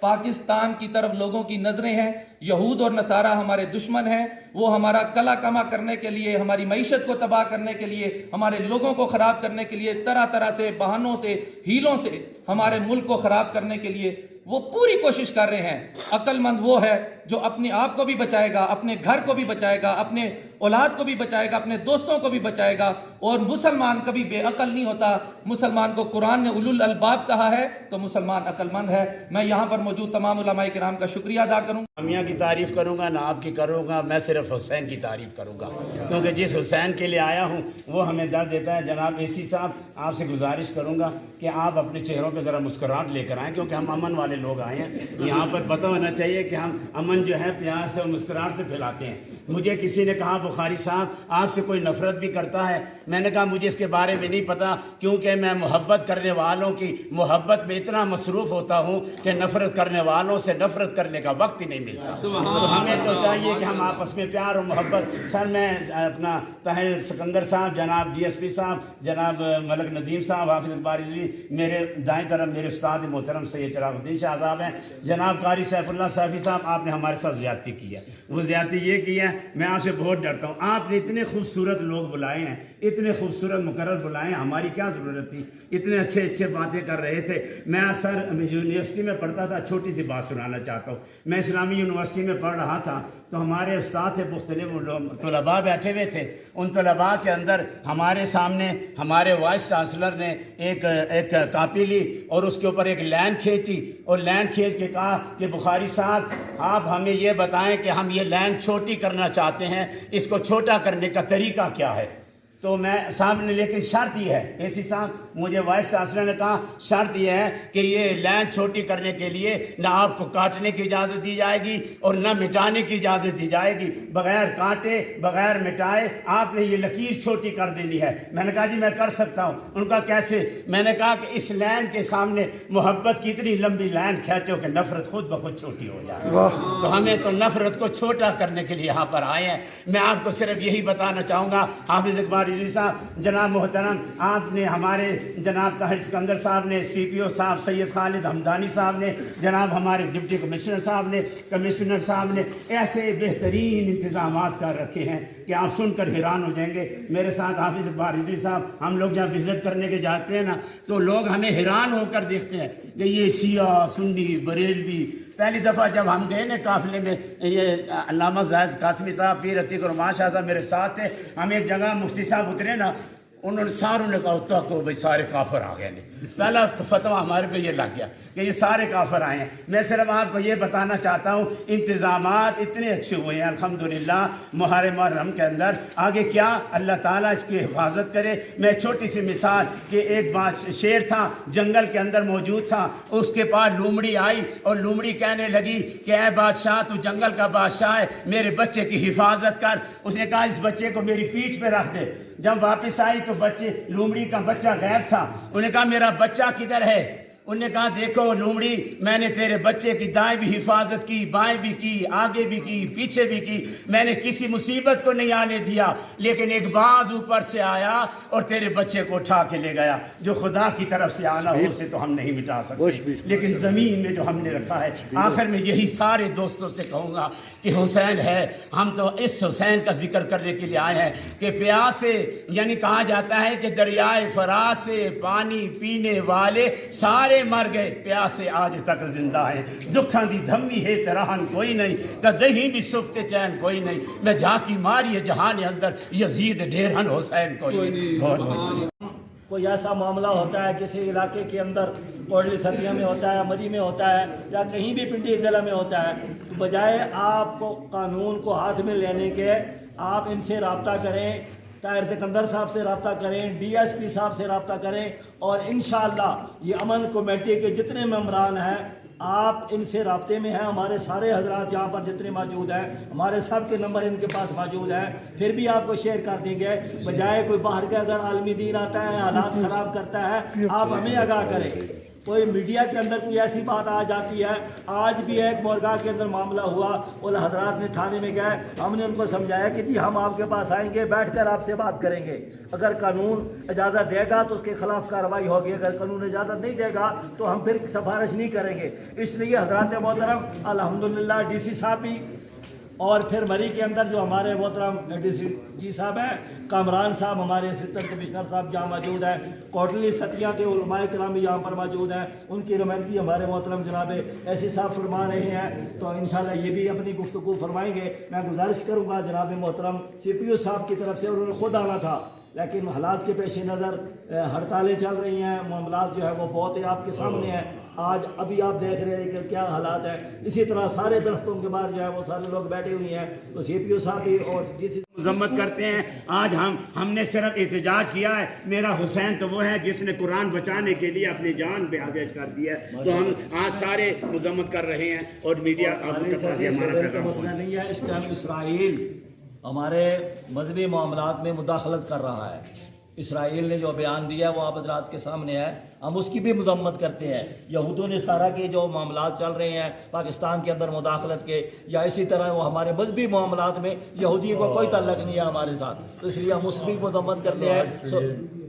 پاکستان کی طرف لوگوں کی نظریں ہیں. یہود اور نصارہ ہمارے دشمن ہیں. وہ ہمارا کلا کما کرنے کے لیے، ہماری معیشت کو تباہ کرنے کے لیے، ہمارے لوگوں کو خراب کرنے کے لیے طرح طرح سے بہانوں سے، ہیلوں سے ہمارے ملک کو خراب کرنے کے لیے وہ پوری کوشش کر رہے ہیں. عقل مند وہ ہے جو اپنے آپ کو بھی بچائے گا، اپنے گھر کو بھی بچائے گا، اپنے اولاد کو بھی بچائے گا، اپنے دوستوں کو بھی بچائے گا. اور مسلمان کبھی بے عقل نہیں ہوتا. مسلمان کو قرآن نے اولو الالباب کہا ہے تو مسلمان عقل مند ہے. میں یہاں پر موجود تمام علماء کرام کا شکریہ ادا کروں. میاں کی تعریف کروں گا نہ آپ کی کروں گا، میں صرف حسین کی تعریف کروں گا، کیونکہ جس حسین کے لیے آیا ہوں وہ ہمیں درد دیتا ہے. جناب AC صاحب، آپ سے گزارش کروں گا کہ آپ اپنے چہروں پہ ذرا مسکراہٹ لے کر آئیں، کیونکہ ہم امن والے لوگ آئے ہیں. یہاں پر پتہ ہونا چاہیے کہ ہم امن جو ہے پیار سے اور مسکراہٹ سے پھیلاتے ہیں. مجھے کسی نے کہا بخاری صاحب آپ سے کوئی نفرت بھی کرتا ہے. میں نے کہا مجھے اس کے بارے میں نہیں پتا، کیونکہ میں محبت کرنے والوں کی محبت میں اتنا مصروف ہوتا ہوں کہ نفرت کرنے والوں سے نفرت کرنے کا وقت ہی نہیں ملتا. تو ہمیں تو چاہیے کہ ہم آپس میں پیار اور محبت. سر میں اپنا طاہر سکندر صاحب، جناب DSP صاحب، جناب ملک ندیم صاحب، حافظ اقبال رضوی، میرے دائیں طرف میرے استاد محترم سید چراغ الدین شاہ صاحب ہیں، جناب قاری سیف اللہ صافی صاحب. آپ نے ہمارے ساتھ زیادتی کی ہے. وہ زیادتی یہ کی ہے، میں آپ سے بہت ڈرتا ہوں. آپ نے اتنے خوبصورت لوگ بلائے ہیں، اتنے خوبصورت مقرر بلائے ہیں، ہماری کیا ضرورت تھی؟ اتنے اچھے اچھے باتیں کر رہے تھے. میں سر یونیورسٹی میں پڑھتا تھا، چھوٹی سی بات سنانا چاہتا ہوں. میں اسلامی یونیورسٹی میں پڑھ رہا تھا تو ہمارے استاد تھے، مختلف طلباء بیٹھے ہوئے تھے. ان طلباء کے اندر ہمارے سامنے ہمارے وائس چانسلر نے ایک کاپی لی اور اس کے اوپر ایک لائن کھینچی اور لائن کھینچ کے کہا کہ بخاری صاحب آپ ہمیں یہ بتائیں کہ ہم یہ لائن چھوٹی کرنا چاہتے ہیں، اس کو چھوٹا کرنے کا طریقہ کیا ہے؟ تو میں صاحب نے لیکن شرط یہ ہے، AC صاحب مجھے وائس چانسلر نے کہا شرط یہ ہے کہ یہ لائن چھوٹی کرنے کے لیے نہ آپ کو کاٹنے کی اجازت دی جائے گی اور نہ مٹانے کی اجازت دی جائے گی. بغیر کاٹے بغیر مٹائے آپ نے یہ لکیر چھوٹی کر دینی ہے. میں نے کہا جی میں کر سکتا ہوں. ان کا کیسے؟ میں نے کہا کہ اس لائن کے سامنے محبت کی اتنی لمبی لائن کھینچو کہ نفرت خود بخود چھوٹی ہو جائے. تو ہمیں تو نفرت کو چھوٹا کرنے کے لیے یہاں پر آئے ہیں. میں آپ کو صرف یہی بتانا چاہوں گا، حافظ اقبال رضوی صاحب، جناب محترم آپ نے ہمارے جناب طاہر سکندر صاحب نے، CPO صاحب سید خالد حمدانی صاحب نے، جناب ہمارے ڈپٹی کمشنر صاحب نے، کمشنر صاحب نے ایسے بہترین انتظامات کر رکھے ہیں کہ آپ سن کر حیران ہو جائیں گے. میرے ساتھ حافظ اقبال رضوی صاحب، ہم لوگ جہاں وزٹ کرنے کے جاتے ہیں نا تو لوگ ہمیں حیران ہو کر دیکھتے ہیں کہ یہ شیعہ سنی بریلوی. پہلی دفعہ جب ہم گئے نا قافلے میں، یہ علامہ زاہد قاسمی صاحب، پیر عتیق الرحمان شاہ صاحب میرے ساتھ تھے. ہم ایک جگہ مفتی صاحب اترے نا، انہوں نے ساروں نے کہا اتنا کو بھائی سارے کافر آ گئے. پہلا فتویٰ ہمارے پہ یہ لگ گیا کہ یہ سارے کافر آئے ہیں. میں صرف آپ کو یہ بتانا چاہتا ہوں انتظامات اتنے اچھے ہوئے ہیں الحمدللہ محرم کے اندر. آگے کیا اللہ تعالیٰ اس کی حفاظت کرے. میں چھوٹی سی مثال کہ ایک شیر تھا جنگل کے اندر موجود تھا، اس کے پاس لومڑی آئی اور لومڑی کہنے لگی کہ اے بادشاہ تو جنگل کا بادشاہ ہے، میرے بچے کی حفاظت کر. اس نے کہا اس بچے کو میری پیٹھ پہ رکھ دے. جب واپس آئی تو لومڑی کا بچہ غائب تھا. انہوں نے کہا میرا بچہ کدھر ہے؟ انہوں نے کہا دیکھو لومڑی، میں نے تیرے بچے کی دائیں بھی حفاظت کی، بائیں بھی کی، آگے بھی کی، پیچھے بھی کی. میں نے کسی مصیبت کو نہیں آنے دیا، لیکن ایک باز اوپر سے آیا اور تیرے بچے کو اٹھا کے لے گیا. جو خدا کی طرف سے آنا ہو اسے تو ہم نہیں مٹا سکتے، لیکن زمین میں جو ہم نے رکھا ہے. آخر میں یہی سارے دوستوں سے کہوں گا کہ حسین ہے، ہم تو اس حسین کا ذکر کرنے کے لیے آئے ہیں کہ پیاس سے، یعنی کہا جاتا ہے کہ دریائے فراز سے پانی پینے والے سارے مر گئے، پیاسے آج تک زندہ ہیں. دکھاں دی دھمی ہے ترہن کوئی نہیں، کدہیں بھی سکتے چین کوئی نہیں. میں جھانکی ماری ہے جہان اندر، یزید ڈیرہن حسین کوئی نہیں. کوئی ایسا معاملہ ہوتا ہے کسی علاقے کے اندر، کوٹلی سریا میں ہوتا ہے، مری میں ہوتا ہے، یا کہیں بھی پنڈی ضلع میں ہوتا ہے، تو بجائے آپ کو قانون کو ہاتھ میں لینے کے آپ ان سے رابطہ کریں. طاہر سکندر صاحب سے رابطہ کریں، DSP صاحب سے رابطہ کریں، اور انشاءاللہ یہ امن کمیٹی کے جتنے ممبران ہیں آپ ان سے رابطے میں ہیں. ہمارے سارے حضرات یہاں پر جتنے موجود ہیں، ہمارے سب کے نمبر ان کے پاس موجود ہیں، پھر بھی آپ کو شیئر کر دیں گے. بجائے کوئی باہر کا اگر عالمی دین آتا ہے، حالات خراب کرتا ہے، آپ ہمیں آگاہ کریں. کوئی میڈیا کے اندر کوئی ایسی بات آ جاتی ہے. آج بھی ایک مورگا کے اندر معاملہ ہوا, وہ حضرات نے تھانے میں گئے, ہم نے ان کو سمجھایا کہ جی ہم آپ کے پاس آئیں گے, بیٹھ کر آپ سے بات کریں گے, اگر قانون اجازت دے گا تو اس کے خلاف کارروائی ہوگی, اگر قانون اجازت نہیں دے گا تو ہم پھر سفارش نہیں کریں گے. اس لیے حضرات محترم الحمدللہ ڈی سی صاحب بھی, اور پھر مری کے اندر جو ہمارے محترم ڈی سی جی صاحب ہیں, کامران صاحب ہمارے اسسٹنٹ کمشنر صاحب جہاں موجود ہیں, کوٹلی ستیا کے علماء کرام بھی یہاں پر موجود ہیں, ان کی نمائندگی ہمارے محترم جناب ایسی صاحب فرما رہے ہیں, تو انشاءاللہ یہ بھی اپنی گفتگو فرمائیں گے. میں گزارش کروں گا جناب محترم سی پی او صاحب کی طرف سے, انہوں نے خود آنا تھا لیکن حالات کے پیش نظر ہڑتالیں چل رہی ہیں, معاملات جو ہے وہ بہت ہی آپ کے سامنے ہیں. آج ابھی آپ دیکھ رہے ہیں کہ کیا حالات ہیں. اسی طرح سارے درختوں کے بعد جو ہے وہ سارے لوگ بیٹھے ہوئے ہیں, تو سی پی او صاحب بھی اور ڈی سی مذمت کرتے ہیں. آج ہم نے صرف احتجاج کیا ہے. میرا حسین تو وہ ہے جس نے قرآن بچانے کے لیے اپنی جان پہ آویز کر دی ہے, تو ہم آج سارے مذمت کر رہے ہیں. اور میڈیا آپ کے پاس ہمارا پیغام مسئلہ نہیں ہے, اس ٹائم اسرائیل ہمارے مذہبی معاملات میں مداخلت کر رہا ہے. اسرائیل نے جو بیان دیا ہے وہ آپ حضرات کے سامنے ہے, ہم اس کی بھی مذمت کرتے ہیں. یہود و نصارہ کے جو معاملات چل رہے ہیں پاکستان کے اندر مداخلت کے, یا اسی طرح وہ ہمارے مذہبی معاملات میں یہودیوں کا کوئی تعلق نہیں ہے ہمارے ساتھ, تو اس لیے ہم اس کی مذمت کرتے ہیں.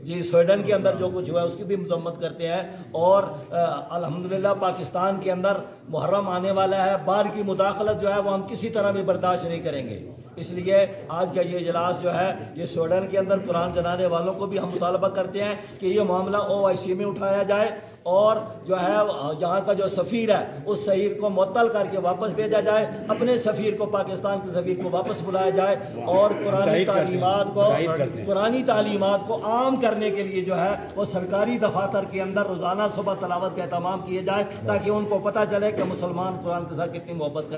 جی سویڈن کے اندر جو کچھ ہوا ہے اس کی بھی مذمت کرتے ہیں. اور الحمدللہ پاکستان کے اندر محرم آنے والا ہے, باہر کی مداخلت جو ہے وہ ہم کسی طرح بھی برداشت نہیں کریں گے. اس لیے آج کا یہ اجلاس جو ہے یہ سویڈن کے اندر قرآن جلانے والوں کو بھی ہم مطالبہ کرتے ہیں کہ یہ معاملہ OIC میں اٹھایا جائے, اور جو ہے یہاں کا جو سفیر ہے اس سفیر کو معطل کر کے واپس بھیجا جائے, اپنے سفیر کو پاکستان کے سفیر کو واپس بلایا جائے, اور قرآنی تعلیمات کو عام کرنے کے لیے جو ہے وہ سرکاری دفاتر کے اندر روزانہ صبح تلاوت کا اہتمام کیے جائے, تاکہ ان کو پتہ چلے کہ مسلمان قرآن کے ساتھ کتنی محبت کرتے ہیں.